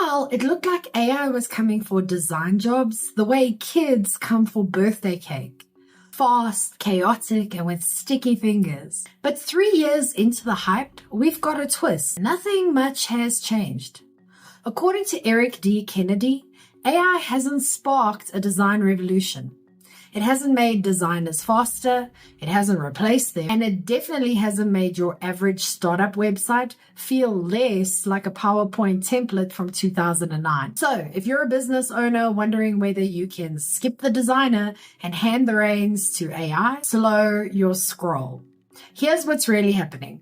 while, it looked like AI was coming for design jobs the way kids come for birthday cake. Fast, chaotic, and with sticky fingers. But 3 years into the hype, we've got a twist. Nothing much has changed. According to Eric D. Kennedy, AI hasn't sparked a design revolution. It hasn't made designers faster, it hasn't replaced them, and it definitely hasn't made your average startup website feel less like a PowerPoint template from 2009. So, if you're a business owner wondering whether you can skip the designer and hand the reins to AI, slow your scroll. Here's what's really happening.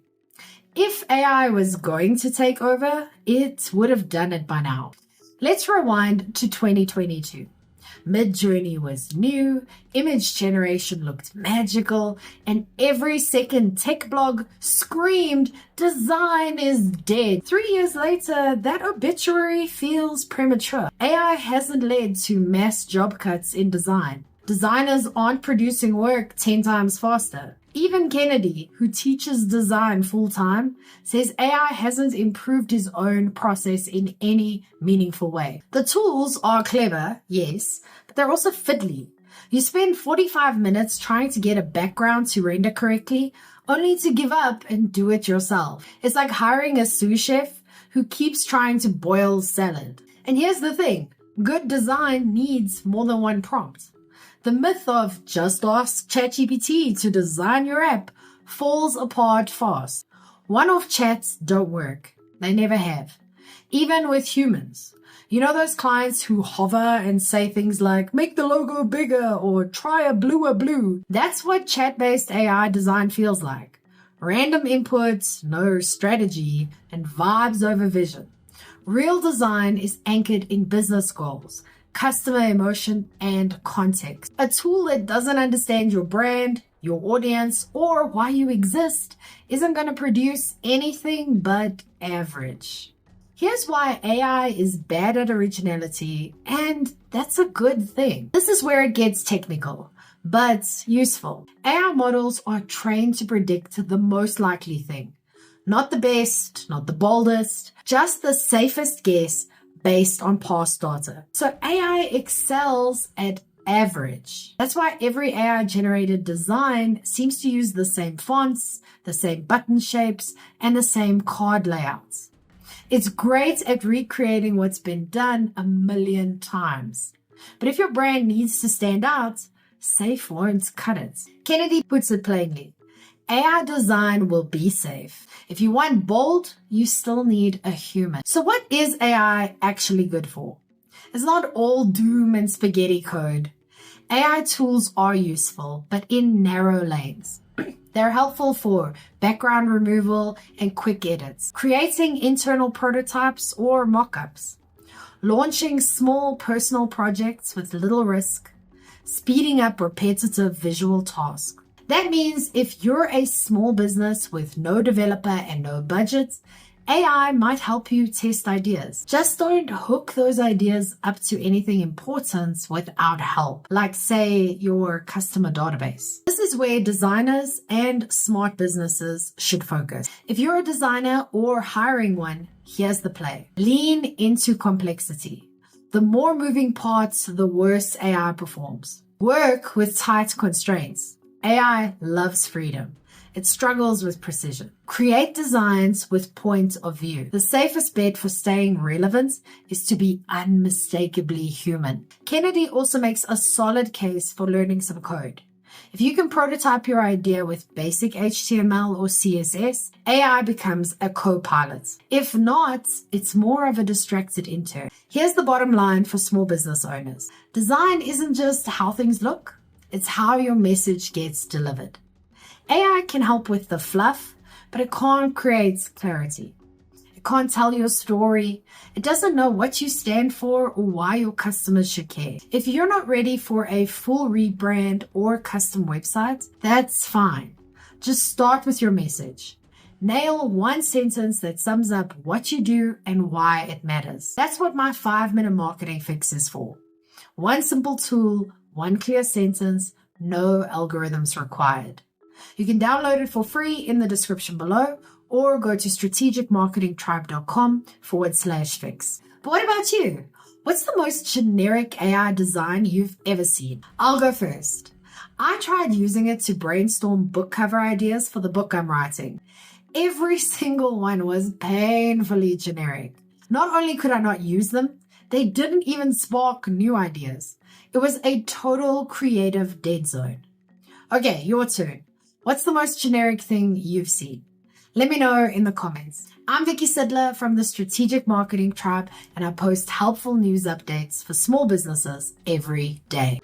If AI was going to take over, it would have done it by now. Let's rewind to 2022. Mid-Journey was new, image generation looked magical, and every second tech blog screamed, design is dead. 3 years later, that obituary feels premature. AI hasn't led to mass job cuts in design. Designers aren't producing work 10 times faster. Even Kennedy, who teaches design full-time, says AI hasn't improved his own process in any meaningful way. The tools are clever, yes, but they're also fiddly. You spend 45 minutes trying to get a background to render correctly, only to give up and do it yourself. It's like hiring a sous chef who keeps trying to boil salad. And here's the thing, good design needs more than one prompt. The myth of just ask ChatGPT to design your app falls apart fast. One-off chats don't work. They never have. Even with humans. You know those clients who hover and say things like, make the logo bigger or try a bluer blue? That's what chat-based AI design feels like. Random inputs, no strategy, and vibes over vision. Real design is anchored in business goals, customer emotion, and context. A tool that doesn't understand your brand, your audience, or why you exist isn't going to produce anything but average. Here's why AI is bad at originality, and that's a good thing. This is where it gets technical, but useful. AI models are trained to predict the most likely thing. Not the best, not the boldest, just the safest guess based on past data. So AI excels at average. That's why every AI-generated design seems to use the same fonts, the same button shapes, and the same card layouts. It's great at recreating what's been done 1,000,000 times. But if your brand needs to stand out, safe won't cut it. Kennedy puts it plainly. AI design will be safe. If you want bold, you still need a human. So what is AI actually good for? It's not all doom and spaghetti code. AI tools are useful, but in narrow lanes. They're helpful for background removal and quick edits, creating internal prototypes or mock-ups, launching small personal projects with little risk, speeding up repetitive visual tasks. That means if you're a small business with no developer and no budget, AI might help you test ideas. Just don't hook those ideas up to anything important without help, like say your customer database. This is where designers and smart businesses should focus. If you're a designer or hiring one, here's the play. Lean into complexity. The more moving parts, the worse AI performs. Work with tight constraints. AI loves freedom. It struggles with precision. Create designs with point of view. The safest bet for staying relevant is to be unmistakably human. Kennedy also makes a solid case for learning some code. If you can prototype your idea with basic HTML or CSS, AI becomes a co-pilot. If not, it's more of a distracted intern. Here's the bottom line for small business owners. Design isn't just how things look, it's how your message gets delivered. AI can help with the fluff, but it can't create clarity. It can't tell your story. It doesn't know what you stand for or why your customers should care. If you're not ready for a full rebrand or custom website, that's fine. Just start with your message. Nail one sentence that sums up what you do and why it matters. That's what my 5-minute marketing fix is for. One simple tool, one clear sentence, no algorithms required. You can download it for free in the description below, or go to strategicmarketingtribe.com/fix. But what about you? What's the most generic AI design you've ever seen? I'll go first. I tried using it to brainstorm book cover ideas for the book I'm writing. Every single one was painfully generic. Not only could I not use them, they didn't even spark new ideas. It was a total creative dead zone. Okay, your turn. What's the most generic thing you've seen? Let me know in the comments. I'm Vicky Sidler from the Strategic Marketing Tribe, and I post helpful news updates for small businesses every day.